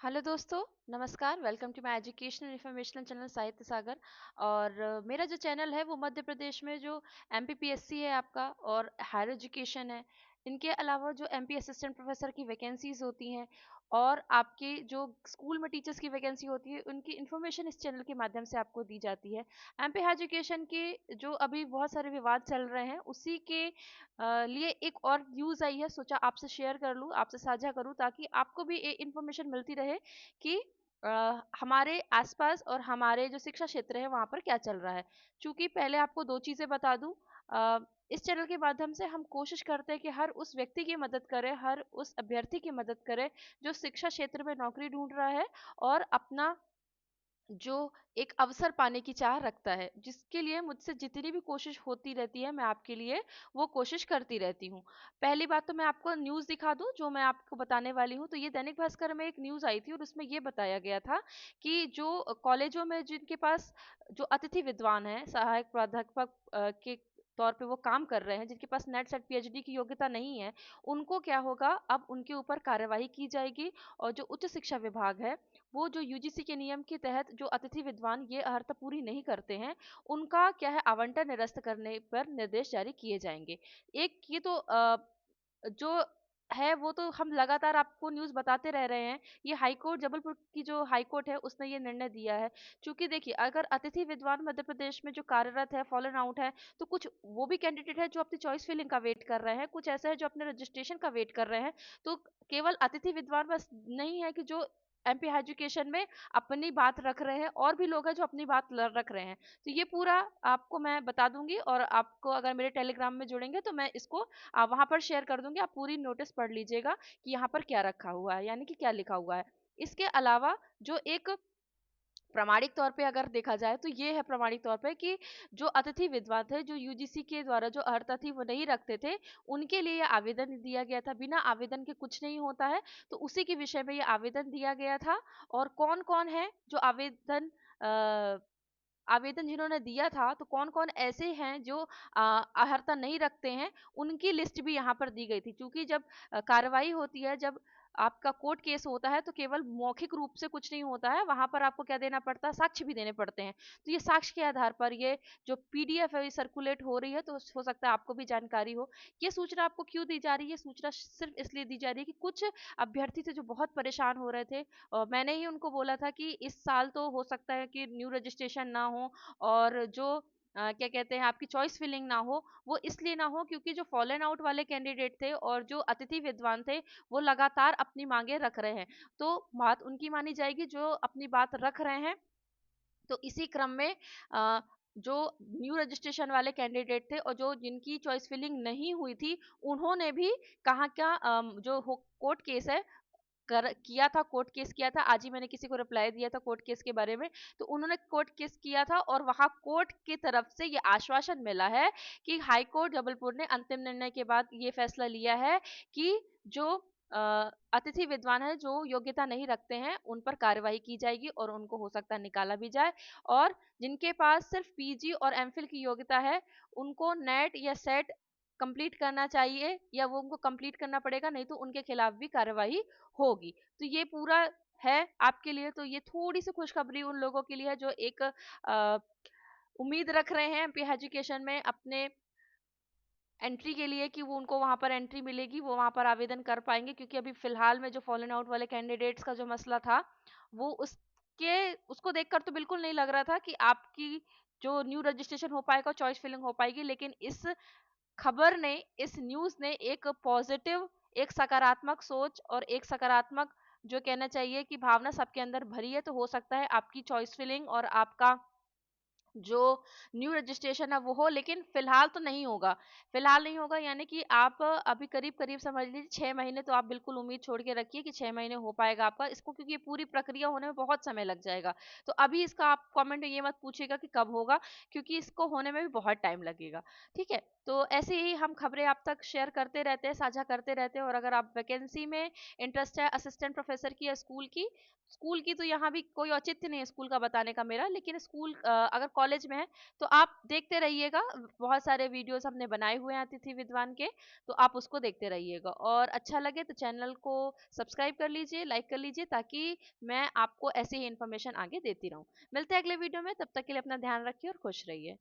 Hello दोस्तों, नमस्कार। Welcome to my educational informational channel Sahitya Sagar. और मेरा जो चैनल है वो मध्य प्रदेश में जो एमपीपीएससी है आपका और हायर एजुकेशन है, इनके अलावा जो एमपी असिस्टेंट प्रोफेसर की वैकेंसीज होती हैं और आपके जो स्कूल में टीचर्स की वैकेंसी होती है, उनकी इन्फॉर्मेशन इस चैनल के माध्यम से आपको दी जाती है। एमपी हायर एजुकेशन के जो अभी बहुत सारे विवाद चल रहे हैं, उसी के लिए एक और न्यूज़ आई है, सोचा आपसे शेयर कर लूँ, आपसे साझा करूँ, ताकि आपको भी ये इन्फॉर्मेशन मिलती रहे कि हमारे आसपास और हमारे जो शिक्षा क्षेत्र है वहाँ पर क्या चल रहा है। चूँकि पहले आपको 2 चीज़ें बता दूँ। इस चैनल के माध्यम से हम कोशिश करते हैं कि हर उस व्यक्ति की मदद करें, हर उस अभ्यर्थी की मदद करें, जो शिक्षा क्षेत्र में नौकरी ढूँढ रहा है और अपना जो एक अवसर पाने की चाह रखता है, जिसके लिए मुझसे जितनी भी कोशिश होती रहती है, मैं आपके लिए वो कोशिश करती रहती हूँ। पहली बात तो मैं आपको न्यूज़ दिखा दूँ जो मैं आपको बताने वाली हूँ। तो ये दैनिक भास्कर में एक न्यूज़ आई थी और उसमें ये बताया गया था कि जो कॉलेजों में जिनके पास जो अतिथि विद्वान हैं, सहायक प्राध्यापक के तौर पे वो काम कर रहे हैं, जिनके पास नेट सेट पीएचडी की योग्यता नहीं है, उनको क्या होगा, अब उनके ऊपर कार्यवाही की जाएगी। और जो उच्च शिक्षा विभाग है, वो जो यूजीसी के नियम के तहत जो अतिथि विद्वान ये अर्हता पूरी नहीं करते हैं, उनका क्या है, आवंटन निरस्त करने पर निर्देश जारी किए जाएंगे। एक ये तो जो है वो तो हम लगातार आपको न्यूज़ बताते रह रहे हैं। ये हाई कोर्ट, जबलपुर की जो हाई कोर्ट है, उसने ये निर्णय दिया है। चूंकि देखिए, अगर अतिथि विद्वान मध्य प्रदेश में जो कार्यरत है, फॉलन आउट है, तो कुछ वो भी कैंडिडेट है जो अपनी चॉइस फिलिंग का वेट कर रहे हैं, कुछ ऐसा है जो अपने रजिस्ट्रेशन का वेट कर रहे हैं। तो केवल अतिथि विद्वान बस नहीं है कि जो एमपी हाई एजुकेशन में अपनी बात रख रहे हैं, और भी लोग हैं जो अपनी बात रख रहे हैं। तो ये पूरा आपको मैं बता दूंगी, और आपको अगर मेरे टेलीग्राम में जुड़ेंगे तो मैं इसको वहां पर शेयर कर दूंगी। आप पूरी नोटिस पढ़ लीजिएगा कि यहाँ पर क्या रखा हुआ है, यानी कि क्या लिखा हुआ है। इसके अलावा जो एक प्रामाणिक तौर पे अगर देखा जाए, तो ये है प्रामाणिक तौर पे कि जो अतिथि विद्वान थे, जो यूजीसी के द्वारा जो अर्हता थी वो नहीं रखते थे, उनके लिए आवेदन दिया गया था। बिना आवेदन के कुछ नहीं होता है, तो उसी के विषय में ये आवेदन दिया गया था। और कौन कौन है जो आवेदन जिन्होंने दिया था, तो कौन कौन ऐसे हैं जो अर्हता नहीं रखते हैं, उनकी लिस्ट भी यहाँ पर दी गई थी। क्योंकि जब कार्रवाई होती है, जब आपका कोर्ट केस होता है, तो केवल मौखिक रूप से कुछ नहीं होता है, वहां पर आपको क्या देना पड़ता है, साक्ष्य भी देने पड़ते हैं। तो ये साक्ष्य के आधार पर ये जो पीडीएफ है, ये सर्कुलेट हो रही है, तो हो सकता है आपको भी जानकारी हो। ये सूचना आपको क्यों दी जा रही है? सूचना सिर्फ इसलिए दी जा रही है कि कुछ अभ्यर्थी थे जो बहुत परेशान हो रहे थे, और मैंने ही उनको बोला था कि इस साल तो हो सकता है कि न्यू रजिस्ट्रेशन ना हो, और जो क्या कहते हैं, आपकी चॉइस फिलिंग ना हो। वो इसलिए ना हो क्योंकि जो फॉलन आउट वाले कैंडिडेट थे और जो अतिथि विद्वान थे, वो लगातार अपनी मांगे रख रहे हैं। तो बात उनकी मानी जाएगी जो अपनी बात रख रहे हैं। तो इसी क्रम में अ, जो न्यू रजिस्ट्रेशन वाले कैंडिडेट थे और जो जिनकी चॉइस फिलिंग नहीं हुई थी, उन्होंने भी कहा क्या, जो कोर्ट केस है, कर किया था, कोर्ट केस किया था। आज ही मैंने किसी को रिप्लाई दिया था कोर्ट केस के बारे में। तो उन्होंने कोर्ट केस किया था, और वहां कोर्ट की तरफ से ये आश्वासन मिला है कि हाई कोर्ट जबलपुर ने अंतिम निर्णय के बाद ये फैसला लिया है कि जो अतिथि विद्वान है, जो योग्यता नहीं रखते हैं, उन पर कार्यवाही की जाएगी और उनको हो सकता है निकाला भी जाए। और जिनके पास सिर्फ पीजी और एमफिल की योग्यता है, उनको नेट या सेट कंप्लीट करना चाहिए, या वो उनको कंप्लीट करना पड़ेगा, नहीं तो उनके खिलाफ भी कार्यवाही होगी। तो ये पूरा है आपके लिए। तो ये थोड़ी सी खुशखबरी उन लोगों के लिए है जो एक उम्मीद रख रहे हैं एमपी एजुकेशन में अपने एंट्री के लिए, कि वो उनको वहां पर एंट्री मिलेगी, वो वहां पर आवेदन कर पाएंगे। क्योंकि अभी फिलहाल में जो फॉलन आउट वाले कैंडिडेट्स का जो मसला था, वो उसके उसको देखकर तो बिल्कुल नहीं लग रहा था कि आपकी जो न्यू रजिस्ट्रेशन हो पाएगा, चॉइस फिलिंग हो पाएगी। लेकिन इस खबर ने, इस न्यूज़ ने एक पॉजिटिव, एक सकारात्मक सोच और एक सकारात्मक, जो कहना चाहिए कि भावना सबके अंदर भरी है। तो हो सकता है आपकी चॉइस फिलिंग और आपका जो न्यू रजिस्ट्रेशन है वो हो, लेकिन फिलहाल तो नहीं होगा। फिलहाल नहीं होगा, यानी कि आप अभी करीब करीब समझ लीजिए 6 महीने तो आप बिल्कुल उम्मीद छोड़ के रखिए कि 6 महीने हो पाएगा आपका इसको, क्योंकि ये पूरी प्रक्रिया होने में बहुत समय लग जाएगा। तो अभी इसका आप कमेंट में ये मत पूछिएगा कि कब होगा, क्योंकि इसको होने में भी बहुत टाइम लगेगा। ठीक है, तो ऐसे ही हम खबरें आप तक शेयर करते रहते हैं, साझा करते रहते हैं। और अगर आप वैकेंसी में इंटरेस्ट है असिस्टेंट प्रोफेसर की या स्कूल की, तो यहाँ भी कोई औचित्य नहीं है स्कूल का बताने का मेरा, लेकिन स्कूल अगर कॉलेज में है, तो आप देखते रहिएगा, बहुत सारे वीडियोस हमने बनाए हुए हैं अतिथि विद्वान के, तो आप उसको देखते रहिएगा। और अच्छा लगे तो चैनल को सब्सक्राइब कर लीजिए, लाइक कर लीजिए, ताकि मैं आपको ऐसे ही इन्फॉर्मेशन आगे देती रहूं। मिलते हैं अगले वीडियो में, तब तक के लिए अपना ध्यान रखिए और खुश रहिए।